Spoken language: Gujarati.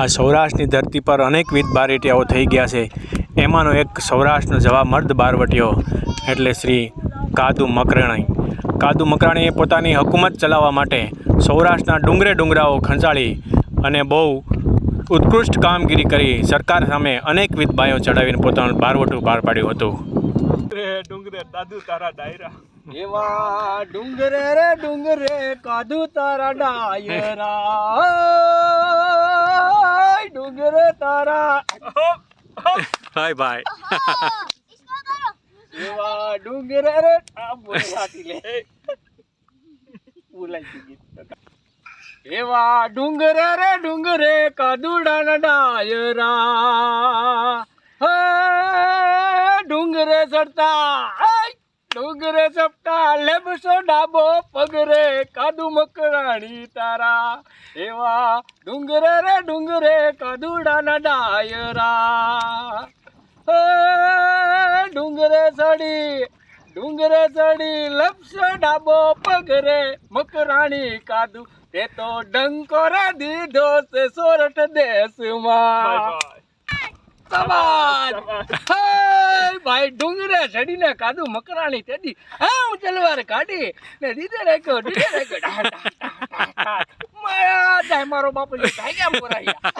આ સૌરાષ્ટ્રની ધરતી પર અનેકવિધ બારવટિયાઓ થઈ ગયા છે। એમાંનો એક સૌરાષ્ટ્રનો જવા મર્દ બારવટીયો એટલે શ્રી કાદુ મકરાણી। કાદુ મકરાણીએ પોતાની હકુમત ચલાવવા માટે સૌરાષ્ટ્રના ડુંગરાઓ ખંચાળી અને બહુ ઉત્કૃષ્ટ કામગીરી કરી સરકાર સામે અનેકવિધ બાયો ચડાવીને પોતાનું બારવટું બહાર પાડ્યું હતું। ડુંગરે દાદુ તારા ડાયરા એવા ડુંગરે રે ડુંગરે કાદુ તારા ડાયરા ડુંગરે તારા હાય ભાઈ એવા ડુંગરે રે એવા ડુંગરે રે ડુંગરે કાદુડાના ડાયરા ડુંગરે ચડતા ડુંગરે ચપટા લેબસો ડાબો પગરે કાદુ મકરાણી તારા એવા ડુંગરે રે ડુંગરે કાદુડાના ડાયરા ડુંગરે ચડી લપસો ડાબો પગરે મકરાણી કાદુ તે તો ડંકો રે દીધો છે સોરઠ દેશમાં ભાઈ ડુંગરે ચડીને કાદુ મકરાણી તેદી આમ તલવાર કાઢી ને દીધે રાખ્યો મારા જાય મારો બાપુ થાય કેમ કરાયા